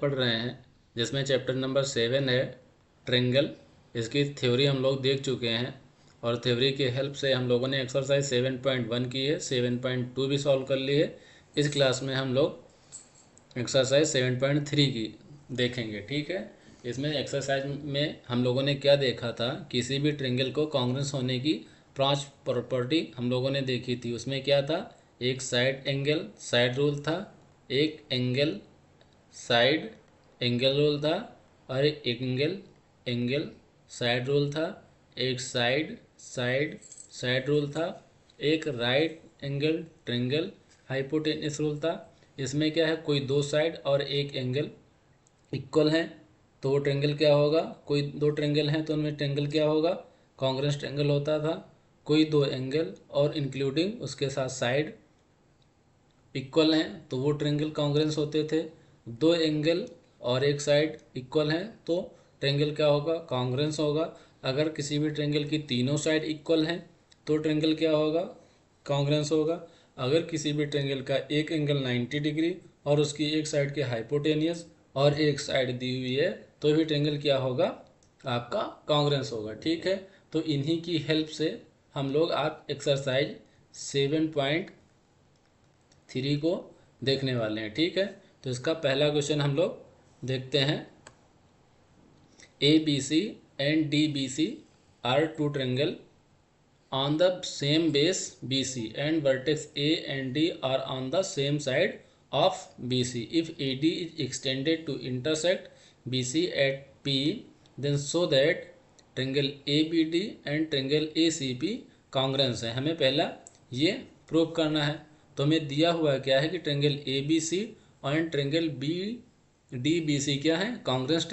पढ़ रहे हैं जिसमें चैप्टर नंबर 7 है ट्रेंगल। इसकी थ्योरी हम लोग देख चुके हैं और थ्योरी की हेल्प से हम लोगों ने एक्सरसाइज 7.1 की है, 7.2 भी सॉल्व कर ली है। इस क्लास में हम लोग एक्सरसाइज 7.3 की देखेंगे। ठीक है, इसमें एक्सरसाइज में हम लोगों ने क्या देखा था, किसी भी ट्रेंगल को कांग्रेंस होने की 5 प्रॉपर्टी हम लोगों ने देखी थी। उसमें क्या था, एक साइड एंगल साइड रूल था, एक एंगल साइड एंगल रूल था और एक एंगल एंगल साइड रूल था, एक साइड साइड साइड रूल था, एक right angle triangle hypotenuse rule था। इसमें क्या है, कोई दो साइड और एक एंगल इक्वल हैं तो वो ट्रेंगल क्या होगा, कोई दो ट्रेंगल हैं तो उनमें ट्रेंगल क्या होगा, कॉन्ग्रेंस ट्रेंगल होता था। कोई दो एंगल और इंक्लूडिंग उसके साथ साइड इक्वल हैं तो वो ट्रेंगल कॉन्ग्रेंस होते थे। दो एंगल और एक साइड इक्वल हैं तो ट्रेंगल क्या होगा, कॉन्ग्रेंस होगा। अगर किसी भी ट्रेंगल की तीनों साइड इक्वल हैं तो ट्रेंगल क्या होगा, कॉन्ग्रेंस होगा। अगर किसी भी ट्रेंगल का एक एंगल 90 डिग्री और उसकी एक साइड के हाइपोटेनियस और एक साइड दी हुई है तो भी ट्रेंगल क्या होगा, आपका कॉन्ग्रेंस होगा। ठीक है, तो इन्हीं की हेल्प से हम लोग आप एक्सरसाइज 7.3 को देखने वाले हैं। ठीक है, तो इसका पहला क्वेश्चन हम लोग देखते हैं। ABC and DBC are two triangle on the same base BC and vertex A and D are on the same side of BC. If AD is extended to intersect BC at P, then show that triangle ABD and triangle ACP congruence है। हमें पहला ये prove करना है। तो हमें दिया हुआ क्या है कि ट्रेंगल ABC और ट्रेंगल DBC क्या है, कॉन्ग्रेंस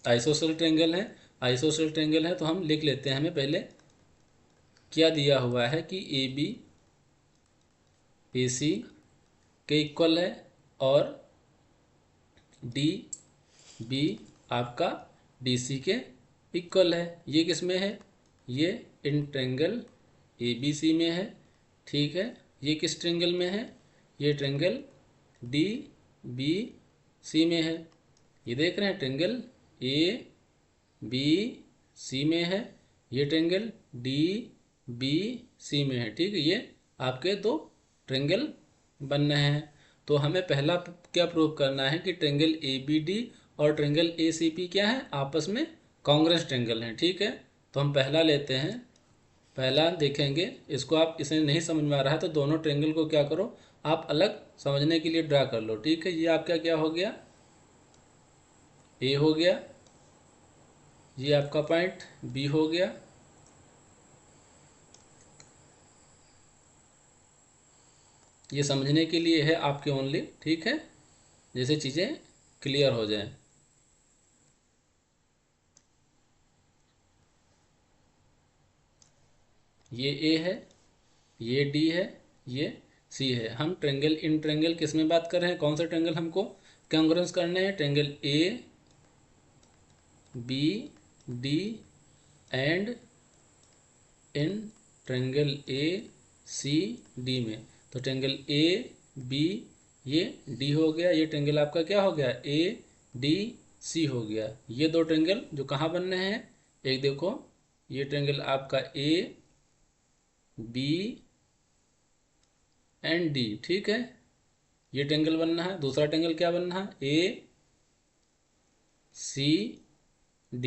आइसोसेल ट्रेंगल है। आइसोसेल ट्रेंगल है तो हम लिख लेते हैं। हमें पहले क्या दिया हुआ है कि AB AC के इक्वल है और DB आपका DC के इक्वल है। ये किस में है, ये इन ट्रेंगल ABC में है। ठीक है, ये किस ट्रेंगल में है, ये ट्रेंगल DBC में है। ये देख रहे हैं ट्रेंगल ABC में है, ये ट्रेंगल DBC में है। ठीक है, ये आपके दो ट्रेंगल बन रहे हैं। तो हमें पहला क्या प्रूव करना है कि ट्रेंगल ABD और ट्रेंगल ACP क्या है, आपस में कॉन्ग्रेंस ट्रेंगल हैं। ठीक है, तो हम पहला लेते हैं। पहला देखेंगे, इसको आप इसे नहीं समझ में आ रहा है तो दोनों ट्रेंगल को क्या करो, आप अलग समझने के लिए ड्रा कर लो। ठीक है, ये आपका क्या हो गया, A हो गया, ये आपका पॉइंट B हो गया, ये समझने के लिए है आपके ओनली। ठीक है, जैसे चीज़ें क्लियर हो जाएं। ये A है, ये D है, ये C है। हम ट्रेंगल इन ट्रेंगल किस में बात कर रहे हैं, कौन सा ट्रेंगल हमको कॉन्ग्रेंस करने हैं, triangle ABD and in triangle ACD में। तो ट्रेंगल AB ये D हो गया, ये ट्रेंगल आपका क्या हो गया, ADC हो गया। ये दो ट्रेंगल जो कहाँ बन रहे हैं, एक देखो ये ट्रेंगल आपका AB एंड D। ठीक है, ये ट्रेंगल बनना है। दूसरा ट्रेंगल क्या बनना है, ACD।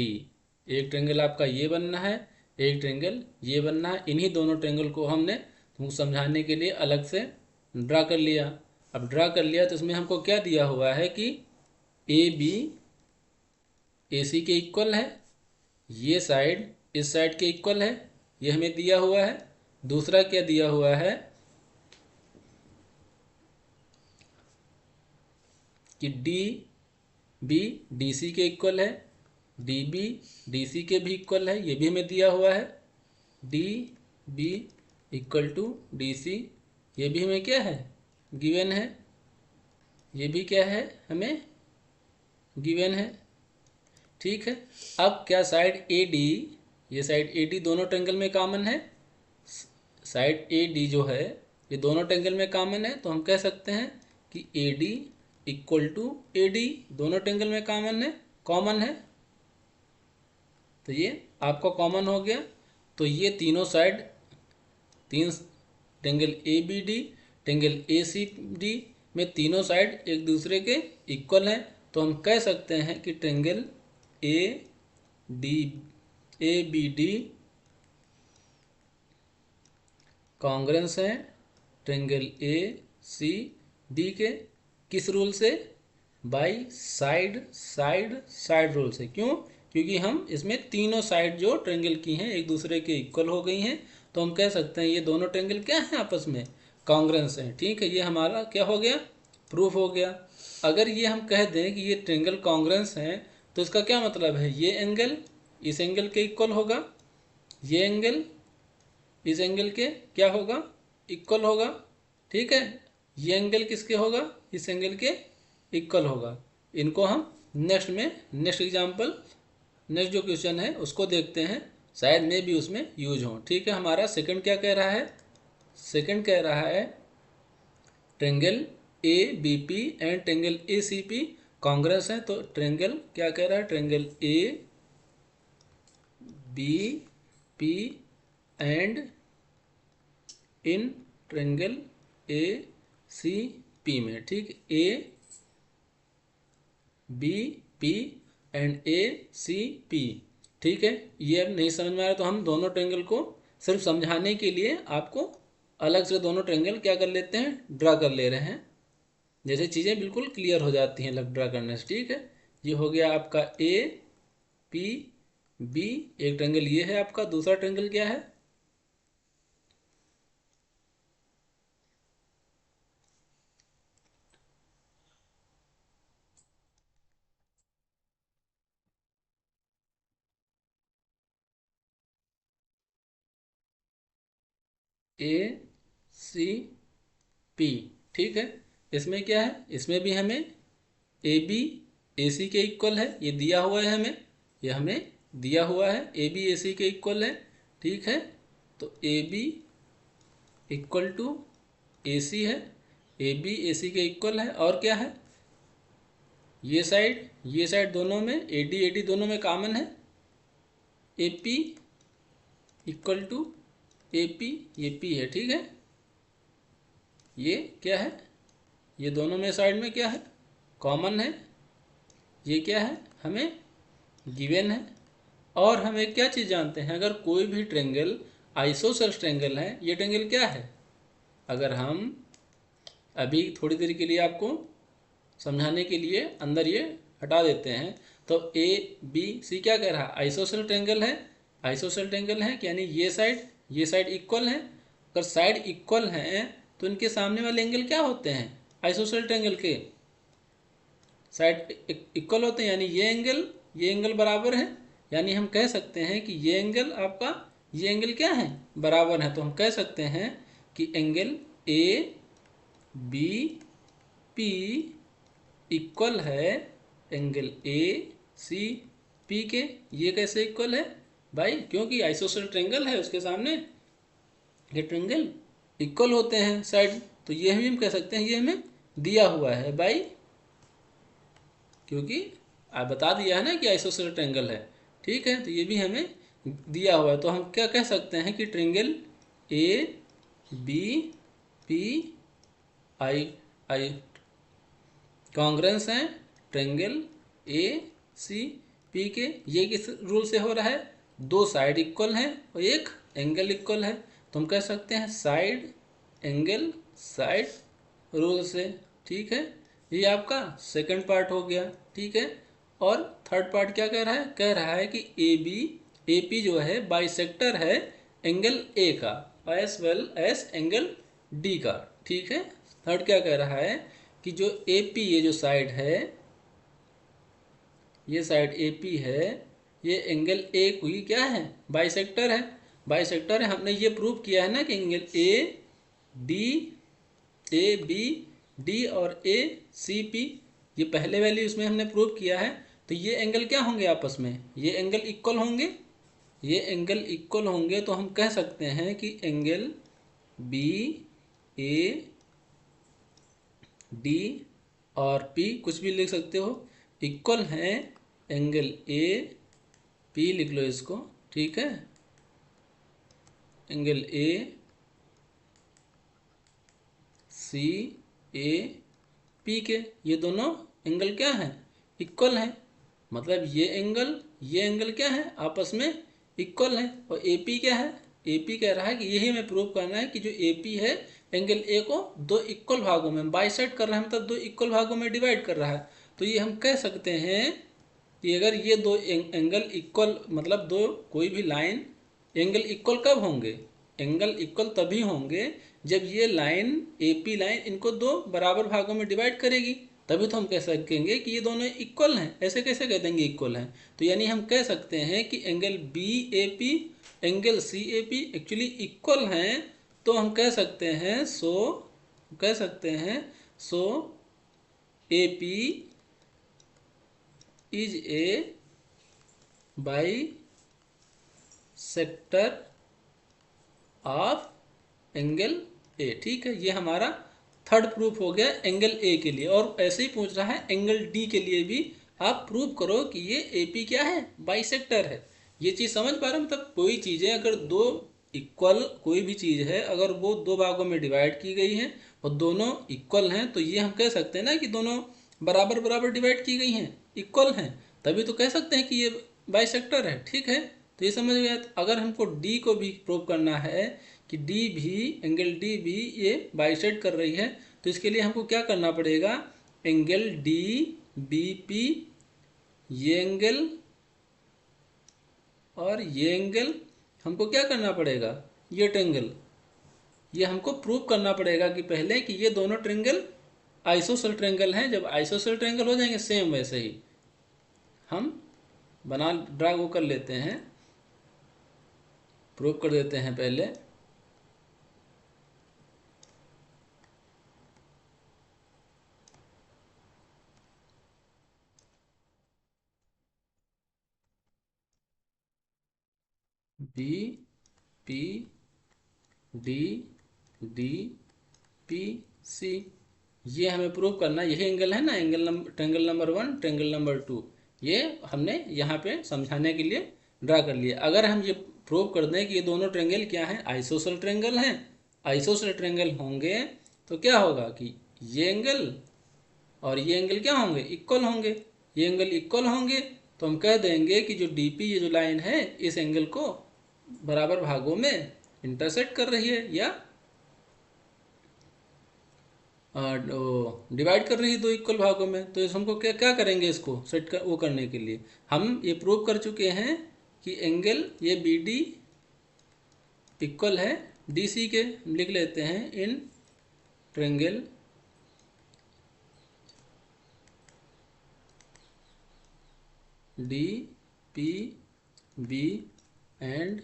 एक ट्रेंगल आपका ये बनना है, एक ट्रेंगल ये बनना है। इन्हीं दोनों ट्रेंगल को हमने तुमको समझाने के लिए अलग से ड्रा कर लिया। अब ड्रा कर लिया तो इसमें हमको क्या दिया हुआ है कि AB AC के इक्वल है, ये साइड इस साइड के इक्वल है, ये हमें दिया हुआ है। दूसरा क्या दिया हुआ है कि DB DC के इक्वल है, DB DC के भी इक्वल है, ये भी हमें दिया हुआ है। DB इक्वल टू DC, ये भी हमें क्या है, गिवन है। ये भी क्या है, हमें गिवन है। ठीक है, अब क्या साइड AD, ये साइड AD दोनों ट्रेंगल में कॉमन है। साइड AD जो है ये दोनों ट्रेंगल में कॉमन है, तो हम कह सकते हैं कि AD इक्वल टू AD, दोनों ट्रेंगल में कॉमन है। तो ये आपका कॉमन हो गया। तो ये तीनों साइड, तीन ट्रेंगल ABD, ट्रेंगल ACD में तीनों साइड एक दूसरे के इक्वल हैं। तो हम कह सकते हैं कि ट्रेंगल ABD कॉन्ग्रेंस हैं ट्रेंगल ACD के। किस रूल से? बाई साइड रूल से। क्यों? क्योंकि हम इसमें तीनों साइड जो ट्रेंगल की हैं एक दूसरे के इक्वल हो गई हैं। तो हम कह सकते हैं ये दोनों ट्रेंगल क्या हैं आपस में? कॉन्ग्रेंस हैं। ठीक है, ये हमारा क्या हो गया? प्रूफ हो गया। अगर ये हम कह दें कि ये ट्रेंगल कॉन्ग्रेंस हैं तो इसका क्या मतलब है? ये एंगल इस एंगल के इक्वल होगा, ये एंगल इस एंगल के क्या होगा? इक्वल होगा। ठीक है, ये एंगल किसके होगा? इस एंगल के इक्वल होगा। इनको हम नेक्स्ट एग्जाम्पल, नेक्स्ट जो क्वेश्चन है उसको देखते हैं, शायद में भी उसमें यूज हो। ठीक है, हमारा सेकंड क्या कह रहा है? सेकंड कह रहा है triangle ABP and triangle ACP congruence है। तो ट्रेंगल क्या कह रहा है? Triangle ABP and in triangle ACP में। ठीक, ABP एंड ACP। ठीक है, ये अब नहीं समझ में आ रहा तो हम दोनों ट्रेंगल को सिर्फ समझाने के लिए आपको अलग से दोनों ट्रेंगल क्या कर लेते हैं? ड्रा कर ले रहे हैं, जैसे चीज़ें बिल्कुल क्लियर हो जाती हैं लग ड्रा करने से। ठीक है, ये हो गया आपका APB, एक ट्रेंगल ये है आपका। दूसरा ट्रेंगल क्या है? ACP। ठीक है, इसमें क्या है? इसमें भी हमें AB AC के इक्वल है, ये दिया हुआ है हमें, ये हमें दिया हुआ है AB AC के इक्वल है। ठीक है, तो AB इक्वल टू AC है, AB AC के इक्वल है। और क्या है? ये साइड दोनों में AD दोनों में कॉमन है। AP इक्वल टू AP, ये P है। ठीक है, ये क्या है? ये दोनों में साइड में क्या है? कॉमन है। ये क्या है? हमें गिवन है। और हम एक क्या चीज़ जानते हैं? अगर कोई भी ट्रेंगल आइसोसेल्स ट्रेंगल है, ये ट्रेंगल क्या है? अगर हम अभी थोड़ी देर के लिए आपको समझाने के लिए अंदर ये हटा देते हैं, तो ABC क्या कह रहा है? आइसोसेल ट्रेंगल है। आइसोसेल ट्रेंगल है यानी ये साइड इक्वल है। अगर साइड इक्वल हैं तो इनके सामने वाले एंगल क्या होते हैं? आइसोसेल ट्रेंगल के साइड इक्वल होते हैं, यानी ये एंगल बराबर है। यानी हम कह सकते हैं कि ये एंगल आपका, ये एंगल क्या है? बराबर है। तो हम कह सकते हैं कि एंगल ABP इक्वल है एंगल ACP के। ये कैसे इक्वल है भाई? क्योंकि आइसोसेल ट्रेंगल है, उसके सामने ये ट्रेंगल इक्वल होते हैं साइड। तो ये भी हम कह सकते हैं ये हमें दिया हुआ है भाई, क्योंकि आप बता दिया है ना कि आइसोसेल ट्रेंगल है। ठीक है, तो ये भी हमें दिया हुआ है। तो हम क्या कह सकते हैं कि ट्रेंगल ABP आई कॉन्ग्रेंस हैं ट्रेंगल ACP के। ये किस रूल से हो रहा है? दो साइड इक्वल हैं और एक एंगल इक्वल है। तो हम कह सकते हैं साइड एंगल साइड रूल से। ठीक है, ये आपका सेकंड पार्ट हो गया। ठीक है, और थर्ड पार्ट क्या कह रहा है? कह रहा है कि AP जो है बाइसेक्टर है एंगल A का as well as angle D का। ठीक है, थर्ड क्या कह रहा है कि जो AP, ये जो साइड है, ये साइड AP है, ये एंगल A की क्या है? बाइसेक्टर है। बाइसेक्टर है, हमने ये प्रूव किया है ना कि एंगल ABD और ACP, ये पहले वाली उसमें हमने प्रूव किया है। तो ये एंगल क्या होंगे आपस में? ये एंगल इक्वल होंगे। ये एंगल इक्वल होंगे तो हम कह सकते हैं कि एंगल BAD और पी कुछ भी लिख सकते हो, इक्वल हैं एंगल ए पी लिख लो इसको, ठीक है, angle A C A P के, ये दोनों एंगल क्या हैं, इक्वल हैं। मतलब ये एंगल क्या है, आपस में इक्वल है। और ए पी क्या है, ए पी कह रहा है कि यही हमें प्रूव करना है कि जो ए पी है एंगल ए को दो इक्वल भागों में बाइसेक्ट कर रहा है, मतलब दो इक्वल भागों में डिवाइड कर रहा है। तो ये हम कह सकते हैं कि अगर ये दो एंगल इक्वल, मतलब दो कोई भी लाइन एंगल इक्वल कब होंगे, एंगल इक्वल तभी होंगे जब ये लाइन एपी लाइन इनको दो बराबर भागों में डिवाइड करेगी, तभी तो हम कह सकेंगे कि ये दोनों इक्वल हैं। ऐसे कैसे कह देंगे इक्वल हैं, तो यानी हम कह सकते हैं कि angle B A P angle C A P actually equal हैं। तो हम कह सकते हैं so A P is a bisector of angle A. ठीक है, ये हमारा थर्ड प्रूफ हो गया एंगल ए के लिए। और ऐसे ही पूछ रहा है एंगल डी के लिए भी आप प्रूव करो कि ये ए पी क्या है, बाइसेक्टर है। ये चीज़ समझ पा रहे हो, मतलब कोई चीज़ें अगर दो इक्वल कोई भी चीज़ है अगर वो दो भागों में डिवाइड की गई है और दोनों इक्वल हैं, तो ये हम कह सकते हैं ना कि दोनों बराबर बराबर डिवाइड की गई हैं, इक्वल हैं, तभी तो कह सकते हैं कि ये बाइसेक्टर है। ठीक है, तो ये समझ गया। अगर हमको डी को भी प्रूव करना है कि डी भी एंगल डी भी ये बाइसेक्ट कर रही है, तो इसके लिए हमको क्या करना पड़ेगा, एंगल डी बी पी ये एंगल और ये एंगल हमको क्या करना पड़ेगा, ये ट्रेंगल, ये हमको प्रूव करना पड़ेगा कि पहले कि ये दोनों ट्रेंगल आइसोसेल ट्रेंगल हैं। जब आइसोसेल ट्रेंगल हो जाएंगे सेम वैसे ही हम बना ड्रा वो कर लेते हैं, प्रूव कर देते हैं पहले। B P D D P C, ये हमें प्रूव करना, यही एंगल है ना, ट्रेंगल नंबर 1 ट्रेंगल नंबर 2, ये हमने यहाँ पे समझाने के लिए ड्रा कर लिया। अगर हम ये प्रूव कर दें कि ये दोनों ट्रेंगल क्या हैं, आइसोसेल ट्रेंगल हैं, आइसोसेल ट्रेंगल होंगे तो क्या होगा कि ये एंगल और ये एंगल क्या होंगे, इक्वल होंगे। ये एंगल इक्वल होंगे तो हम कह देंगे कि जो डी पी ये जो लाइन है इस एंगल को बराबर भागों में इंटरसेक्ट कर रही है या डिवाइड कर रही है दो इक्वल भागों में। तो इस हमको क्या क्या करेंगे, इसको सेट कर वो करने के लिए हम ये प्रूव कर चुके हैं कि एंगल ये बी डी इक्वल है डी सी के। लिख लेते हैं in triangle D P B and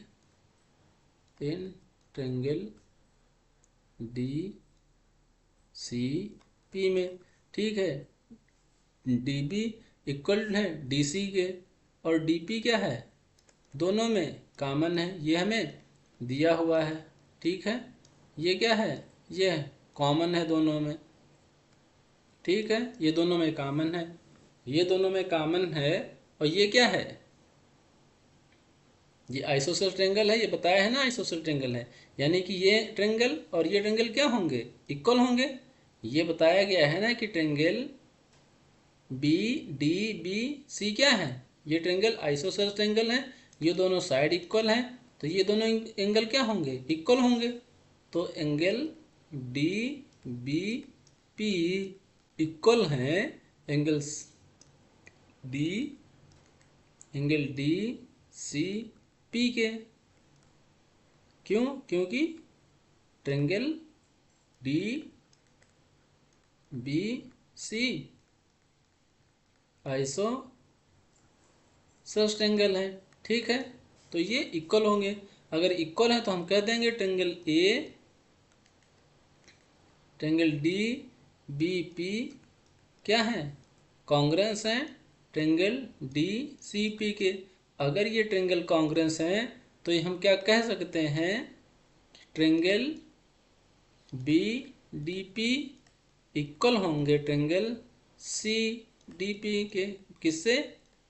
in triangle D C P में। ठीक है, डी बी इक्वल है डी सी के और डी पी क्या है, दोनों में कॉमन है, ये हमें दिया हुआ है। ठीक है, ये क्या है, ये कॉमन है दोनों में। ठीक है, ये दोनों में कॉमन है, ये दोनों में कॉमन है। और ये क्या है, ये आइसोसेल ट्रेंगल है, ये बताया है ना आइसोसेल ट्रेंगल है, यानी कि ये ट्रेंगल और ये ट्रेंगल क्या होंगे, इक्वल होंगे। ये बताया गया है ना कि triangle B D B C क्या है, ये ट्रेंगल आइसोसेल ट्रेंगल है, ये दोनों साइड इक्वल हैं, तो ये दोनों एंगल क्या होंगे, इक्वल होंगे। तो angle D B P equal हैं angles D angle D C P के। क्यों, क्योंकि triangle D B C isosceles triangle है। ठीक है, तो ये इक्वल होंगे। अगर इक्वल है तो हम कह देंगे ट्रेंगल डी बी पी क्या है, कॉन्ग्रेंस हैं ट्रेंगल डी सी पी के। अगर ये ट्रेंगल कॉन्ग्रेंस हैं तो ये हम क्या कह सकते हैं, triangle B D P equal होंगे ट्रेंगल सी डी पी के, किससे?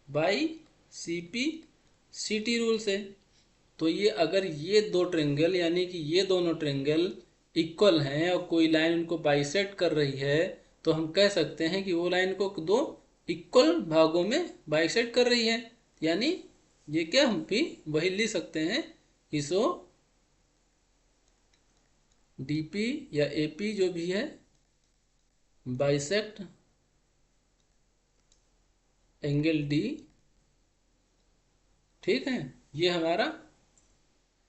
By C P C T rule से। तो ये अगर ये दो ट्रेंगल यानी कि ये दोनों ट्रेंगल इक्वल हैं और कोई लाइन उनको बाइसेक्ट कर रही है, तो हम कह सकते हैं कि वो लाइन को दो इक्वल भागों में बाइसेक्ट कर रही है। यानी ये क्या, हम भी वही लिख सकते हैं, इसो डीपी या एपी जो भी है बाइसेक्ट एंगल डी। ठीक है, ये हमारा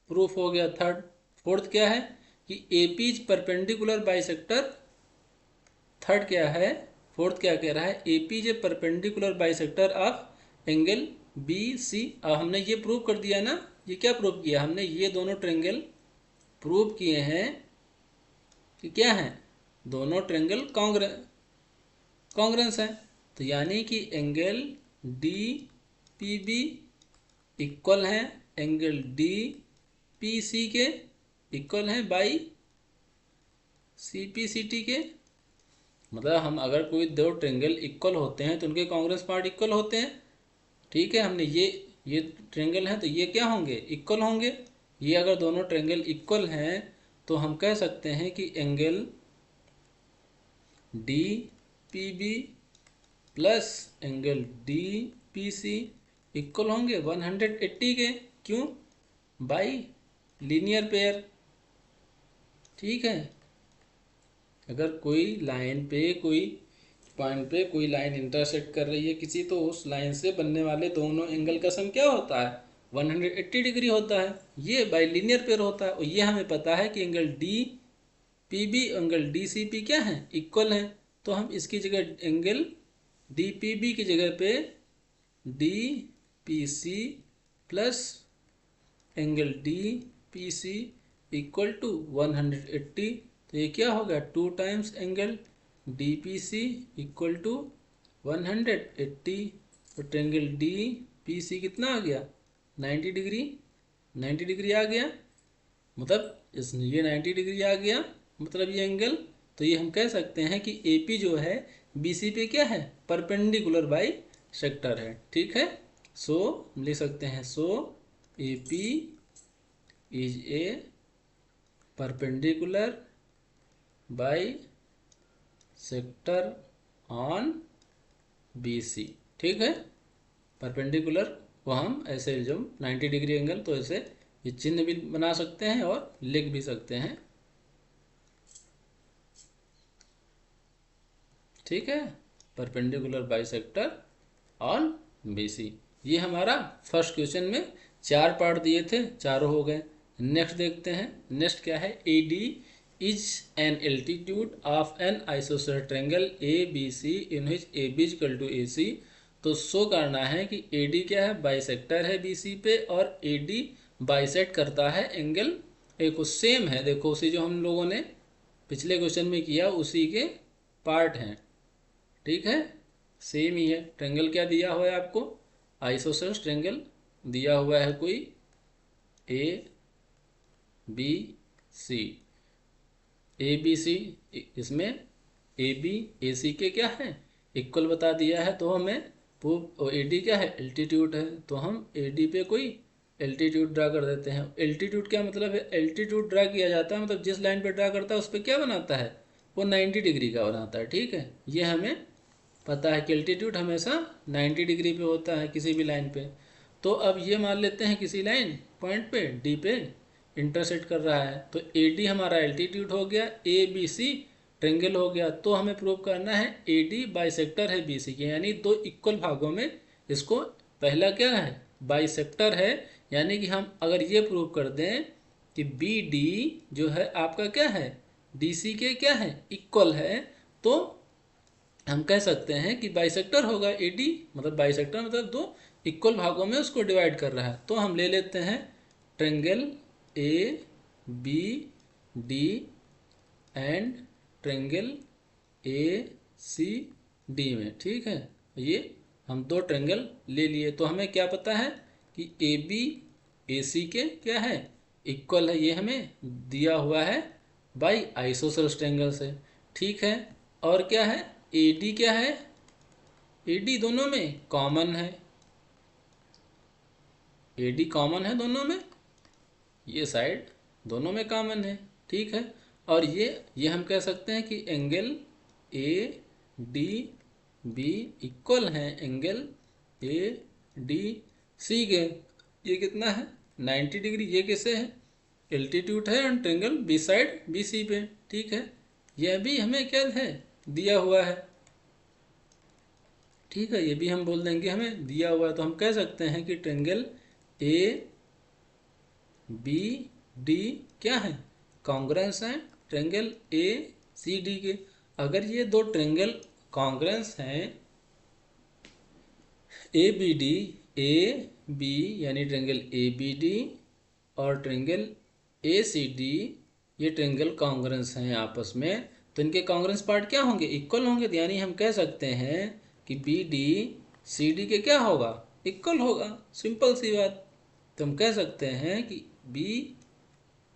प्रूफ हो गया थर्ड। फोर्थ क्या है कि AP is perpendicular bisector. Third क्या है, फोर्थ क्या कह रहा है, AP is a perpendicular bisector of angle B C. अब हमने ये प्रूव कर दिया ना, ये क्या प्रूव किया हमने, ये दोनों ट्रेंगल प्रूव किए हैं कि क्या है, दोनों ट्रेंगल कॉन्ग्रेंस है। तो यानी कि angle D P B equal है एंगल डी पी सी के, इक्वल है by C P C T के। मतलब हम अगर कोई दो ट्रेंगल इक्वल होते हैं तो उनके कॉन्ग्रेंस पार्ट इक्वल होते हैं। ठीक है, हमने ये ट्रेंगल है तो ये क्या होंगे, इक्वल होंगे। ये अगर दोनों ट्रेंगल इक्वल हैं तो हम कह सकते हैं कि angle D P B plus angle D P C equal होंगे 180 के। क्यों? By linear pair. ठीक है, अगर कोई लाइन पे कोई पॉइंट पे कोई लाइन इंटरसेक्ट कर रही है किसी, तो उस लाइन से बनने वाले दोनों एंगल का सम क्या होता है, 180 डिग्री होता है। ये बाई लीनियर पेयर होता है। और ये हमें पता है कि angle D P B angle D C P क्या है, इक्वल है। तो हम इसकी जगह एंगल डी पी बी की जगह पे D P C plus angle D P C equal to 180। तो ये क्या होगा, 2 times angle D P C equal to 180। तो ट्रेंगल डी पी सी कितना आ गया, 90 डिग्री। 90 डिग्री आ गया, मतलब ये 90 डिग्री आ गया, मतलब ये एंगल। तो ये हम कह सकते हैं कि ए पी जो है बी सी पे क्या है, परपेंडिकुलर बाई सेक्टर है। ठीक है, सो लिख सकते हैं, so A P is a perpendicular bisector on B C. ठीक है, परपेंडिकुलर को हम ऐसे जब 90 डिग्री एंगल, तो ऐसे ये चिन्ह भी बना सकते हैं और लिख भी सकते हैं। ठीक है, perpendicular bisector on B C. ये हमारा फर्स्ट क्वेश्चन में 4 पार्ट दिए थे, चारों हो गए। नेक्स्ट देखते हैं, नेक्स्ट क्या है, A D is an altitude of an isosceles triangle A B C in which A B is equal to A C. तो शो करना है कि ए डी क्या है, बाइसेक्टर है बी सी पे, और ए डी बाइसेक्ट करता है एंगल ए को। सेम है, देखो उसी जो हम लोगों ने पिछले क्वेश्चन में किया उसी के पार्ट हैं। ठीक है, सेम ही है। ट्रायंगल क्या दिया हुआ है आपको, आइसोसेलेस ट्रायंगल दिया हुआ है कोई ए बी सी, ए बी सी, इसमें ए बी ए सी के क्या है, इक्वल बता दिया है। तो हमें और ए डी क्या है, एल्टीट्यूड है, तो हम ए डी पे कोई एल्टीट्यूड ड्रा कर देते हैं। एल्टीट्यूड क्या मतलब है, एल्टीट्यूड ड्रा किया जाता है, मतलब जिस लाइन पे ड्रा करता है उस पर क्या बनाता है, वो 90 डिग्री का बनाता है। ठीक है, ये हमें पता है कि एल्टीट्यूड हमेशा 90 डिग्री पे होता है किसी भी लाइन पे। तो अब ये मान लेते हैं किसी लाइन पॉइंट पे डी पे इंटरसेक्ट कर रहा है, तो ए डी हमारा एल्टीट्यूड हो गया, ए बी सी ट्रेंगल हो गया। तो हमें प्रूव करना है ए डी बाइसेक्टर है बी सी के, यानी दो इक्वल भागों में इसको, पहला क्या है, बाइसेक्टर है। यानी कि हम अगर ये प्रूव कर दें कि बी डी जो है आपका क्या है, डी सी के क्या है, इक्वल है, तो हम कह सकते हैं कि बाइसेक्टर होगा ए डी। मतलब बाइसेक्टर मतलब दो इक्वल भागों में उसको डिवाइड कर रहा है। तो हम ले लेते हैं triangle A B D and triangle A C D में। ठीक है, ये हम दो ट्रेंगल ले लिए। तो हमें क्या पता है कि ए बी ए सी के क्या है, इक्वल है, ये हमें दिया हुआ है बाई आइसोसेलेस ट्रेंगल से। ठीक है, और क्या है, ए डी क्या है, AD दोनों में कॉमन है, AD कॉमन है दोनों में, ये साइड दोनों में कॉमन है, ठीक है। और ये हम कह सकते हैं कि एंगल ADB इक्वल है एंगल ADC के। ये कितना है 90 डिग्री। ये किसे है एल्टीट्यूड है and triangle B side BC पे, ठीक है। यह भी हमें क्या है दिया हुआ है, ठीक है। ये भी हम बोल देंगे हमें दिया हुआ है, तो हम कह सकते हैं कि ट्रेंगल ABD क्या है कॉन्ग्रेंस है ट्रेंगल ACD के। अगर ये दो ट्रेंगल कॉन्ग्रेंस हैं ABD AB यानी ट्रेंगल ABD और ट्रेंगल ACD, ये ट्रेंगल कॉन्ग्रेंस हैं आपस में, तो इनके कॉन्ग्रेंस पार्ट क्या होंगे इक्वल होंगे। तो यानी हम कह सकते हैं कि BD CD के क्या होगा इक्वल होगा, सिंपल सी बात। तो हम कह सकते हैं कि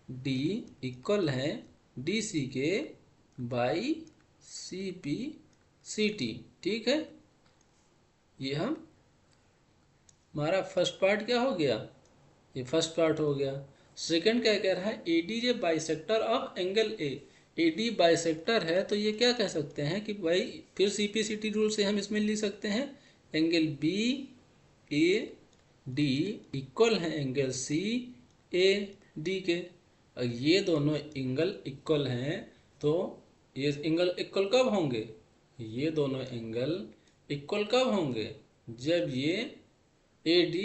BD इक्वल है DC के बाई CPCT, ठीक है। ये हमारा फर्स्ट पार्ट क्या हो गया, ये फर्स्ट पार्ट हो गया। सेकंड क्या कह रहा है AD J bisector of angle A। AD bisector है तो ये क्या कह सकते हैं कि भाई फिर CPCT रूल से हम इसमें लिख सकते हैं एंगल BAD इक्वल है एंगल CAD के। और ये दोनों एंगल इक्वल हैं, तो ये एंगल इक्वल कब होंगे, ये दोनों एंगल इक्वल कब होंगे जब ये AD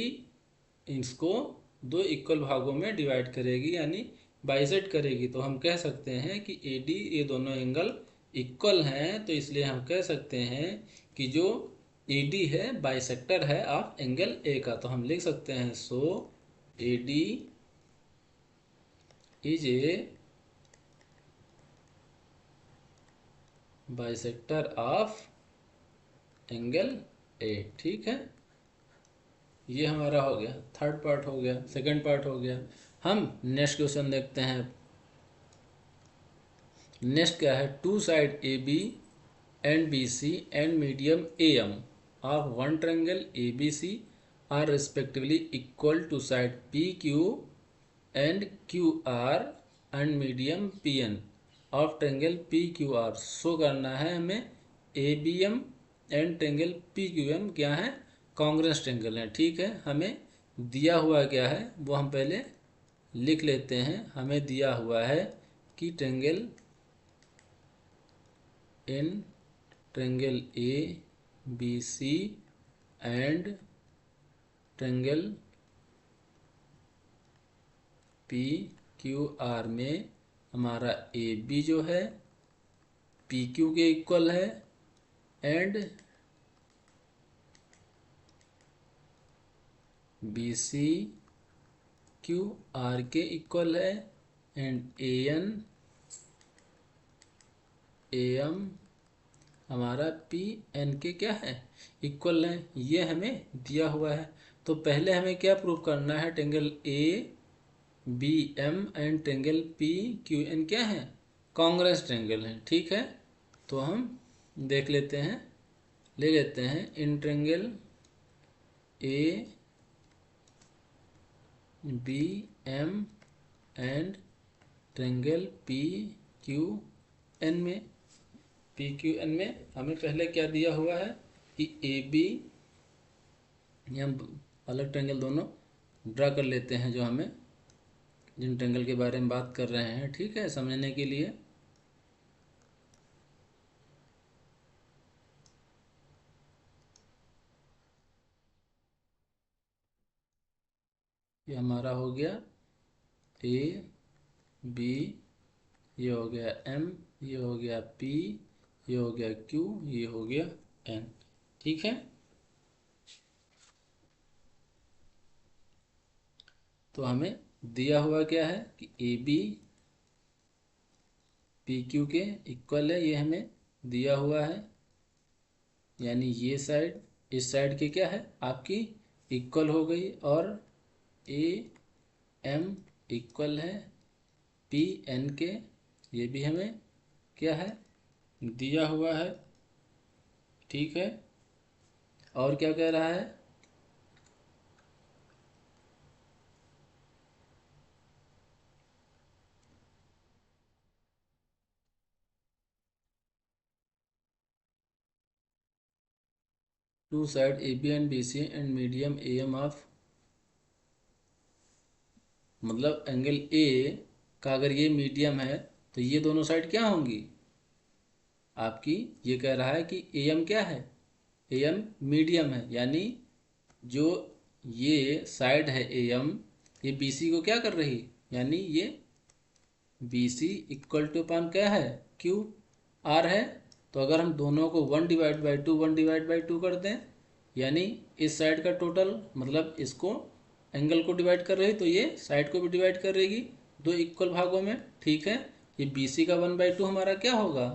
इसको दो इक्वल भागों में डिवाइड करेगी यानी बाइसेक्ट करेगी। तो हम कह सकते हैं कि AD ये दोनों एंगल इक्वल हैं, तो इसलिए हम कह सकते हैं कि जो AD है बाइसेक्टर है ऑफ एंगल A का। तो हम लिख सकते हैं सो AD is a bisector of angle A, ठीक है। ये हमारा हो गया थर्ड पार्ट हो गया, सेकंड पार्ट हो गया। हम नेक्स्ट क्वेश्चन देखते हैं। नेक्स्ट क्या है two side AB and BC and medium AM of one triangle ABC are respectively equal to side PQ and QR and medium PN of triangle PQR। Show करना है हमें ABM एंड ट्रायंगल PQM क्या है congruence triangle है, ठीक है। हमें दिया हुआ क्या है वो हम पहले लिख लेते हैं। हमें दिया हुआ है कि triangle in triangle ABC and triangle PQR में हमारा AB जो है PQ के इक्वल है एंड BC QR के इक्वल है एंड AM हमारा PN के क्या है इक्वल है। ये हमें दिया हुआ है। तो पहले हमें क्या प्रूव करना है triangle ABM and triangle PQN क्या है कॉन्ग्रेंस ट्रायंगल है, ठीक है। तो हम देख लेते हैं, ले लेते हैं in triangle ABM and triangle PQN में हमें पहले क्या दिया हुआ है कि AB, हम अलग ट्रायंगल दोनों ड्रा कर लेते हैं जो हमें जिन ट्रायंगल के बारे में बात कर रहे हैं, ठीक है, समझने के लिए। ये हमारा हो गया AB, ये हो गया M, ये हो गया P, ये हो गया Q, ये हो गया N, ठीक है। तो हमें दिया हुआ क्या है कि AB PQ के इक्वल है, ये हमें दिया हुआ है। यानी ये साइड इस साइड के क्या है आपकी इक्वल हो गई और AM इक्वल है PN के, ये भी हमें क्या है दिया हुआ है, ठीक है। और क्या कह रहा है, two side A B and B C and medium A M of, मतलब एंगल ए का अगर ये मीडियम है तो ये दोनों साइड क्या होंगी आपकी। ये कह रहा है कि ए एम क्या है, ए एम मीडियम है, यानी जो ये साइड है ए एम, ये बी सी को क्या कर रही, यानी ये बी सी इक्वल टू अपान क्या है, क्यू आर है। तो अगर हम दोनों को 1/2 1/2 कर दें, यानी इस साइड का टोटल, मतलब इसको एंगल को डिवाइड कर रही तो ये साइड को भी डिवाइड करेगी दो इक्वल भागों में, ठीक है। ये बी सी का 1/2 हमारा क्या होगा,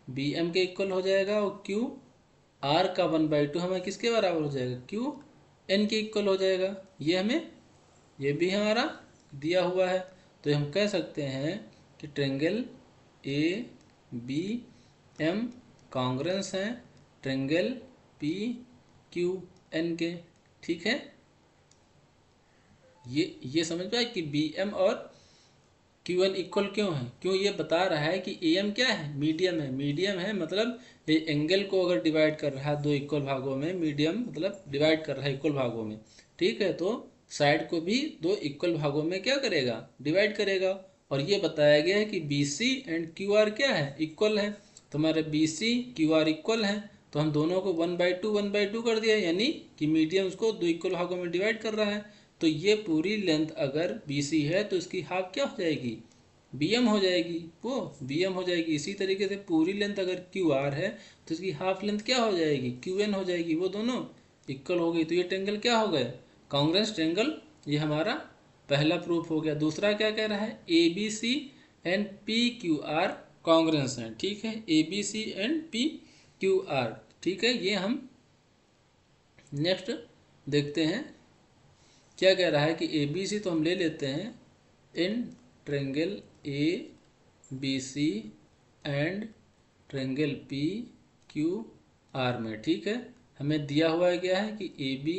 बी एम के इक्वल हो जाएगा, और क्यू आर का 1/2 हमें किसके बराबर हो जाएगा, क्यू एन के इक्वल हो जाएगा। ये हमें, ये भी हमारा दिया हुआ है। तो हम कह सकते हैं कि triangle A B M congruence हैं ट्रेंगल पी क्यू एन के, ठीक है। ये समझ पाए कि बी एम और क्यू एन इक्वल क्यों है, क्यों, ये बता रहा है कि ए एम क्या है, मीडियम है। मीडियम है मतलब ये एंगल को अगर डिवाइड कर रहा है दो इक्वल भागों में, मीडियम मतलब डिवाइड कर रहा है इक्वल भागों में, ठीक है। तो साइड को भी दो इक्वल भागों में क्या करेगा, डिवाइड करेगा। और ये बताया गया है कि B C and Q R क्या है, इक्वल है। तो हमारे B C Q R equal है, तो हम दोनों को 1/2 कर दिया, यानी कि मीडियम उसको दो इक्वल भागों में डिवाइड कर रहा है। तो ये पूरी लेंथ अगर बी सी है तो इसकी हाफ क्या हो जाएगी, बी एम हो जाएगी, वो बी एम हो जाएगी। इसी तरीके से पूरी लेंथ अगर क्यू आर है तो इसकी हाफ लेंथ क्या हो जाएगी, क्यू एन हो जाएगी, वो दोनों इक्वल हो गई। तो ये ट्रेंगल क्या हो गए, कांग्रेंस ट्रेंगल। ये हमारा पहला प्रूफ हो गया। दूसरा क्या कह रहा है, A B C and P Q R congruent हैं, ठीक है। A B C and P Q R, ठीक है। ये हम नेक्स्ट देखते हैं क्या कह रहा है कि ए बी सी तो हम ले लेते हैं in triangle A B C and triangle P Q R में, ठीक है। हमें दिया हुआ है क्या है कि ए बी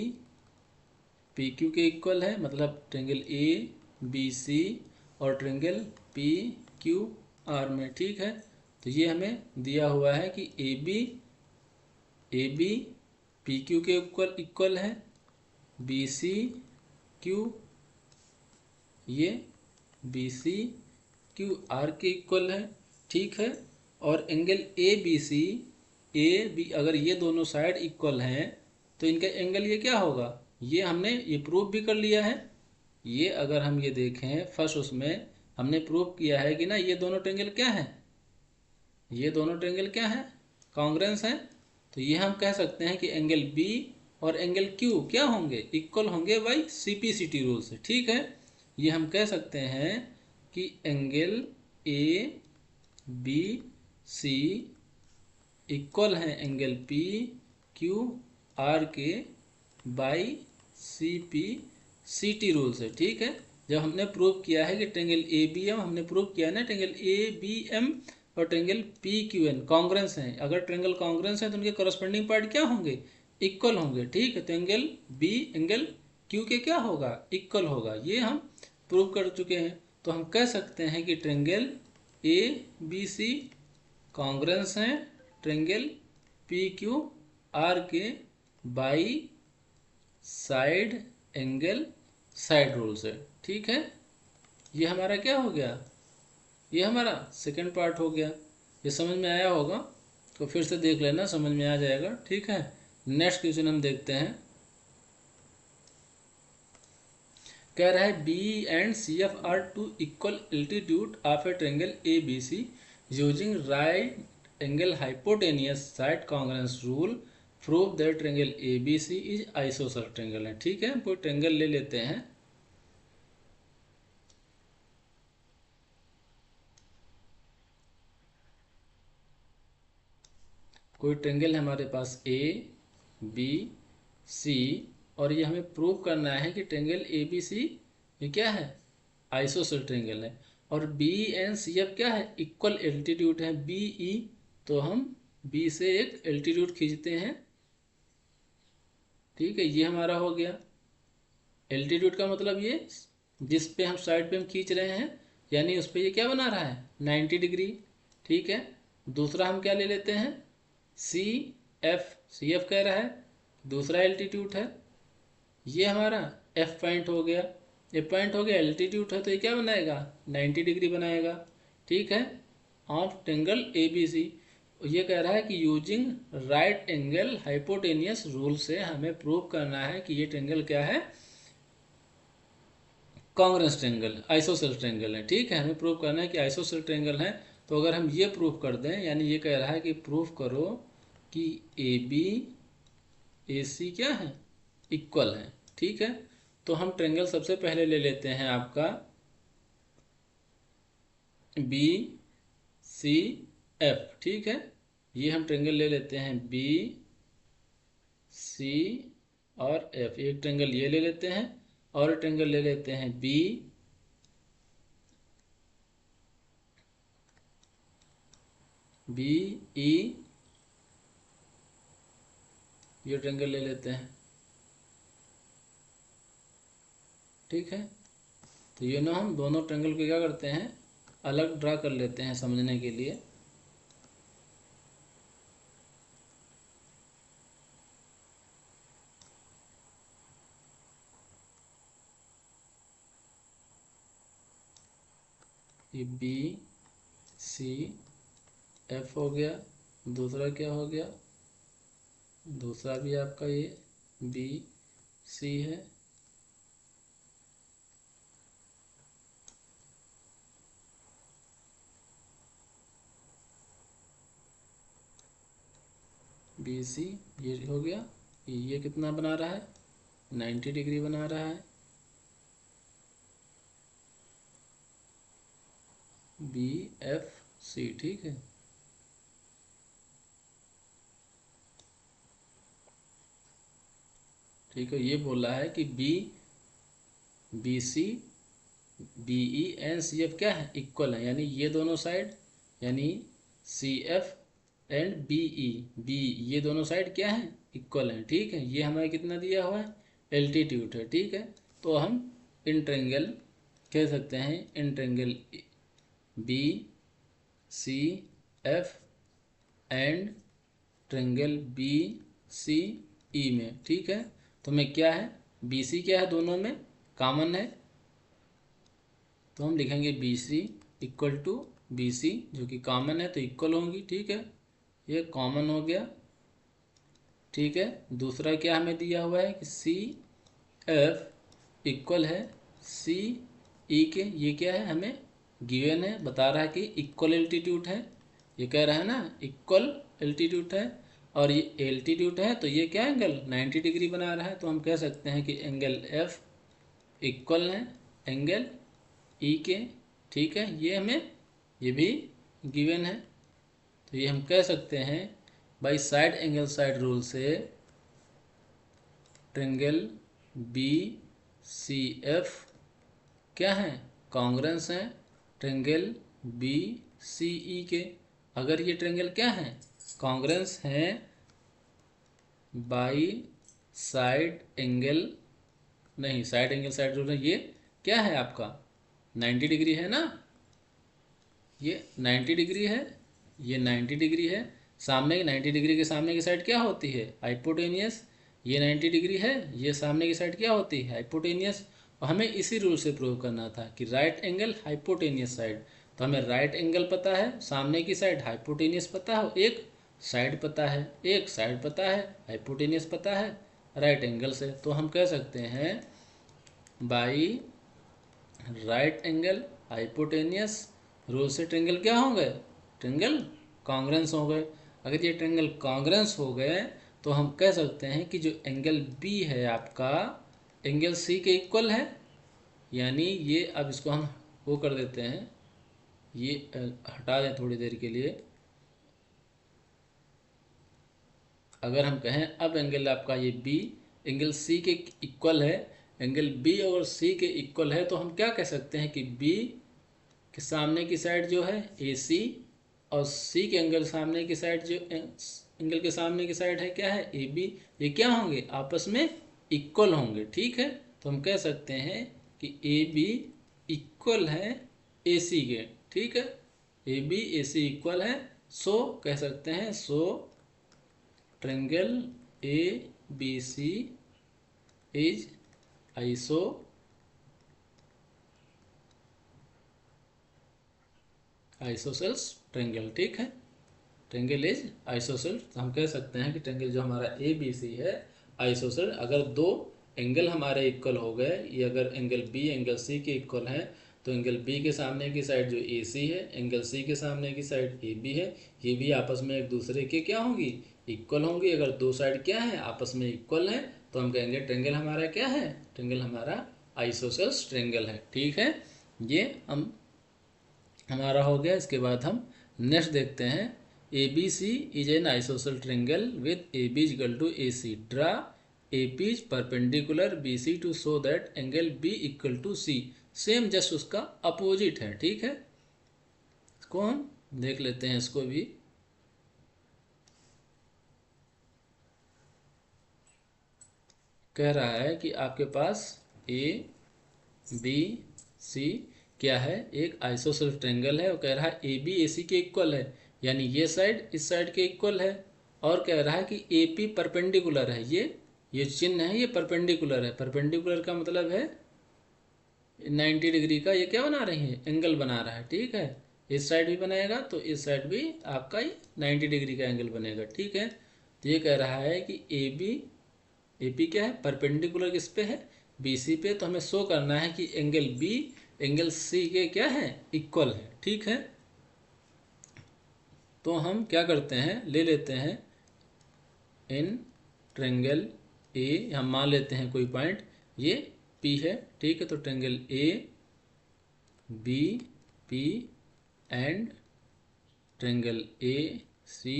पी क्यू के इक्वल है, मतलब ट्रेंगल ए बी सी और ट्रेंगल पी क्यू आर में, ठीक है। तो ये हमें दिया हुआ है कि ए बी पी क्यू के इक्वल है, बी सी क्यू, ये बी सी क्यू आर के इक्वल है, ठीक है। और angle A B C A B, अगर ये दोनों साइड इक्वल हैं तो इनका एंगल ये क्या होगा, ये हमने ये प्रूफ भी कर लिया है। ये अगर हम ये देखें फर्स्ट, उसमें हमने प्रूफ किया है कि ना ये दोनों ट्रेंगल क्या है, ये दोनों ट्रेंगल क्या है, कॉन्ग्रेंस हैं। तो ये हम कह सकते हैं कि एंगल बी और एंगल क्यू क्या होंगे, इक्वल होंगे बाई सीपीसीटी रूल से, ठीक है। ये हम कह सकते हैं कि angle A B C equal है एंगल पी क्यू आर के by C P C T rule से, ठीक है। जब हमने प्रूव किया है कि ट्रेंगल ए बी एम, हमने प्रूव किया है ना ट्रेंगल ए बी एम और triangle P Q N congruence हैं। अगर ट्रेंगल कॉन्ग्रेंस है तो उनके करस्पॉन्डिंग पार्ट क्या होंगे, इक्वल होंगे, ठीक है। तो एंगल बी एंगल क्यू के क्या होगा, इक्वल होगा। ये हम प्रूव कर चुके हैं। तो हम कह सकते हैं कि triangle A B C congruence हैं ट्रेंगल पी क्यू आर के by side angle side rule से, ठीक है। ये हमारा क्या हो गया, ये हमारा सेकंड पार्ट हो गया। ये समझ में आया होगा तो फिर से देख लेना, समझ में आ जाएगा, ठीक है। नेक्स्ट क्वेश्चन हम देखते हैं। कह रहा है B and C F are two equal altitude of a triangle A B C using right angle hypotenuse side congruence rule prove that triangle A B C is isosceles triangle है, ठीक है। हम कोई ट्रेंगल ले लेते हैं, कोई triangle है हमारे पास ए बी सी, और ये हमें प्रूव करना है कि ट्रेंगल ए बी सी ये क्या है, आइसोसेल ट्रेंगल है। और बी एंड सी एफ क्या है, इक्वल एल्टीट्यूड है बी ई। तो हम बी से एक एल्टीट्यूड खींचते हैं, ठीक है, ये हमारा हो गया। एल्टीट्यूड का मतलब ये जिस पे हम साइड पे हम खींच रहे हैं, यानी उस पे ये क्या बना रहा है, 90 डिग्री। ठीक है, दूसरा हम क्या ले लेते हैं, सी एफ, सी एफ कह रहा है, दूसरा एल्टीट्यूड है, ये हमारा एफ पॉइंट हो गया। एफ पॉइंट हो गया, एल्टीट्यूड है, तो ये क्या बनाएगा, 90 डिग्री बनाएगा। ठीक है, of triangle A B C. ये कह रहा है कि using right angle hypotenuse rule से हमें प्रूव करना है कि ये ट्रायंगल क्या है, कॉन्ग्रेंस ट्रायंगल, आइसोसेल ट्रायंगल है। ठीक है, हमें प्रूव करना है कि आइसोसेल ट्रायंगल है। तो अगर हम ये प्रूव कर दें, यानी ये कह रहा है कि प्रूव करो कि ए बी ए सी क्या है, इक्वल है। ठीक है, तो हम ट्रायंगल सबसे पहले ले लेते हैं आपका बी सी एफ। ठीक है, ये हम ट्रायंगल ले लेते हैं बी सी और एफ। एक ट्रायंगल ये ले लेते हैं और ट्रायंगल ले लेते हैं बी बी ई, ये ट्रायंगल ले लेते हैं। ठीक है, तो ये ना हम दोनों ट्रायंगल को क्या करते हैं, अलग ड्रा कर लेते हैं समझने के लिए। ये बी सी एफ हो गया, दूसरा क्या हो गया, दूसरा भी आपका ये बी सी है। बी सी ये हो गया, ये कितना बना रहा है, 90 डिग्री बना रहा है। बी एफ सी, ठीक है। ठीक है, ये बोला है कि B C B E and C F क्या है, इक्वल है, यानी ये दोनों साइड, यानी C F and B E B, ये दोनों साइड क्या है, इक्वल है। ठीक है, ये हमें कितना दिया हुआ है, एल्टीट्यूड है। ठीक है, तो हम इन ट्रायंगल कह सकते हैं, in triangle B C F and triangle B C E में। ठीक है, तो में क्या है, बी सी क्या है, दोनों में कॉमन है, तो हम लिखेंगे B C equal to B C, जो कि कॉमन है तो इक्वल होंगी। ठीक है, ये कॉमन हो गया। ठीक है, दूसरा क्या हमें दिया हुआ है कि सी एफ इक्वल है सी ई के, ये क्या है, हमें गिवन है, बता रहा है कि इक्वल एल्टीट्यूड है, ये कह रहा है ना इक्वल एल्टीट्यूड है, और ये एल्टीट्यूड है तो ये क्या एंगल 90 डिग्री बना रहा है, तो हम कह सकते हैं कि एंगल एफ इक्वल है एंगल ई के। ठीक है, ये हमें ये भी गिवन है, तो ये हम कह सकते हैं by side angle side rule से ट्रायंगल बी सी एफ क्या है, कॉन्ग्रेंस है ट्रायंगल बी सी ई के। अगर ये ट्रायंगल क्या है, कॉन्ग्रेंस है बाई साइड एंगल, नहीं साइड एंगल साइड रूल है, ये क्या है आपका 90 डिग्री है ना, ये 90 डिग्री है, ये 90 डिग्री है, सामने की 90 डिग्री के सामने की साइड क्या होती है, हाइपोटेनियस। ये 90 डिग्री है, ये सामने की साइड क्या होती है, हाइपोटेनियस। और हमें इसी रूल से प्रूव करना था कि राइट एंगल हाइपोटेनियस साइड, तो हमें राइट एंगल पता है, सामने की साइड हाइपोटेनियस पता है, एक साइड पता है, एक साइड पता है, हाइपोटेनियस पता है राइट एंगल से, तो हम कह सकते हैं by right angle hypotenuse rule से ट्रायंगल क्या हो गए, ट्रायंगल कॉन्ग्रेंस हो गए। अगर ये ट्रायंगल कॉन्ग्रेंस हो गए तो हम कह सकते हैं कि जो एंगल बी है आपका एंगल सी के इक्वल है, यानी ये, अब इसको हम वो कर देते हैं, ये हटा दें थोड़ी देर के लिए। अगर हम कहें अब एंगल आपका ये बी एंगल सी के इक्वल है, एंगल बी और सी के इक्वल है, तो हम क्या कह सकते हैं कि बी कि सामने की साइड जो है ए सी और सी के एंगल सामने की साइड जो एंगल के सामने की साइड है क्या है ए बी, ये क्या होंगे आपस में इक्वल होंगे। ठीक है, तो हम कह सकते हैं कि ए बी इक्वल है ए सी के। ठीक है, A B A C equal है, सो कह सकते हैं so triangle A B C is isosceles triangle. ठीक है, ट्रायंगल इज आइसोसेल्स, तो हम कह सकते हैं कि ट्रायंगल जो हमारा ए बी सी है आइसोसेल, अगर दो एंगल हमारे इक्वल हो गए, ये अगर एंगल बी एंगल सी के इक्वल है, तो एंगल बी के सामने की साइड जो ए सी है, एंगल सी के सामने की साइड ए बी है, ये भी आपस में एक दूसरे के क्या होंगी इक्वल होंगी। अगर दो साइड क्या है आपस में इक्वल है, तो हम कहेंगे ट्रायंगल हमारा क्या है, ट्रायंगल हमारा आइसोसेल्स ट्रायंगल है। ठीक है, ये हम हमारा हो गया। इसके बाद हम नेक्स्ट देखते हैं, A B C is an isosceles triangle with A B equal to A C, draw A P is perpendicular B C to show that angle B equal to C. Same just उसका opposite है। ठीक है, इसको हम देख लेते हैं, इसको भी कह रहा है कि आपके पास ए बी सी क्या है, एक आइसोसेल्फ ट्रायंगल है, और कह रहा है ए बी ए सी के इक्वल है, यानी ये साइड इस साइड के इक्वल है, और कह रहा है कि ए पी परपेंडिकुलर है, ये चिन्ह है, ये परपेंडिकुलर है। परपेंडिकुलर का मतलब है 90 डिग्री का ये क्या बना रही है, एंगल बना रहा है। ठीक है, इस साइड भी बनाएगा तो इस साइड भी आपका 90 डिग्री का एंगल बनेगा। ठीक है, तो ये कह रहा है कि ए पी क्या है, परपेंडिकुलर किस पे है, बी सी पे, तो हमें शो करना है कि एंगल बी एंगल सी के क्या है इक्वल है। ठीक है, तो हम क्या करते हैं, ले लेते हैं इन ट्रायंगल ए, हम मान लेते हैं कोई पॉइंट ये पी है। ठीक है, तो triangle A B P and triangle A C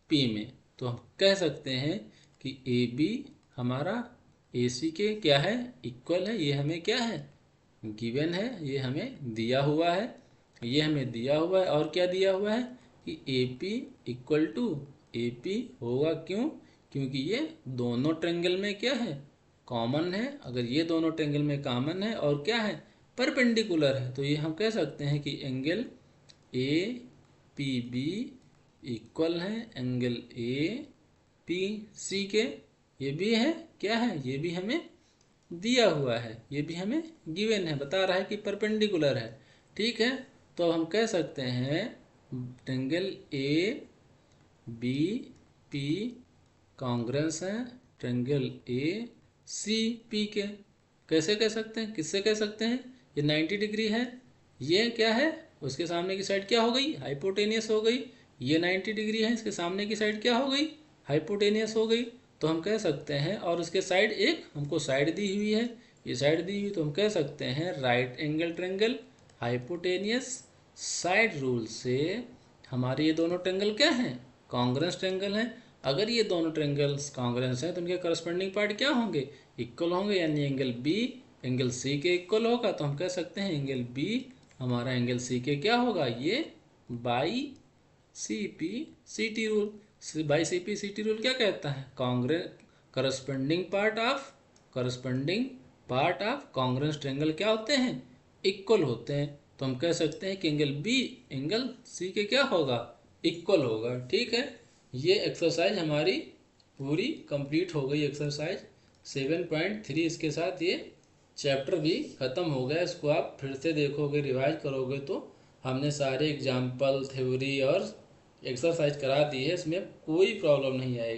P में, तो हम कह सकते हैं कि ए बी हमारा ए सी के क्या है इक्वल है, ये हमें क्या है गिवन है, ये हमें दिया हुआ है, ये हमें दिया हुआ है। और क्या दिया हुआ है कि A P equal to A P होगा, क्यों, क्योंकि ये दोनों ट्रायंगल में क्या है कॉमन है। अगर ये दोनों ट्रायंगल में कॉमन है और क्या है परपेंडिकुलर है, तो ये हम कह सकते हैं कि angle A P B equal है एंगल ए पी सी के। ये भी है क्या है, ये भी हमें दिया हुआ है, ये भी हमें गिवन है, बता रहा है कि परपेंडिकुलर है। ठीक है, तो हम कह सकते हैं triangle A B P congruence है ट्रायंगल ए सी पी के। कैसे कह सकते हैं, किससे कह सकते हैं, ये 90 डिग्री है, ये क्या है उसके सामने की साइड क्या हो गई हाइपोटेनियस हो गई, ये 90 डिग्री है, इसके सामने की साइड क्या हो गई हाइपोटेनियस हो गई, तो हम कह सकते हैं। और उसके साइड एक हमको साइड दी हुई है, ये साइड दी हुई, तो हम कह सकते हैं right angle triangle hypotenuse side rule से हमारे ये दोनों ट्रायंगल क्या हैं कॉन्ग्रेंस ट्रायंगल हैं। अगर ये दोनों ट्रायंगल्स कॉन्ग्रेंस हैं तो उनके करस्पॉन्डिंग पार्ट क्या होंगे इक्वल होंगे, यानी एंगल बी एंगल सी के इक्वल होगा। तो हम कह सकते हैं एंगल बी हमारा एंगल सी के क्या होगा, ये by C P C T rule. By C P C T rule क्या कहता है, corresponding part of congruence triangle क्या होते हैं इक्वल होते हैं। तो हम कह सकते हैं कि एंगल बी एंगल सी के क्या होगा इक्वल होगा। ठीक है, ये एक्सरसाइज हमारी पूरी कंप्लीट हो गई। एक्सरसाइज 7.3 इसके साथ ये चैप्टर भी ख़त्म हो गया। इसको आप फिर से देखोगे रिवाइज करोगे तो हमने सारे एग्जाम्पल थ्योरी और एक्सरसाइज करा दी है, इसमें कोई प्रॉब्लम नहीं आएगी।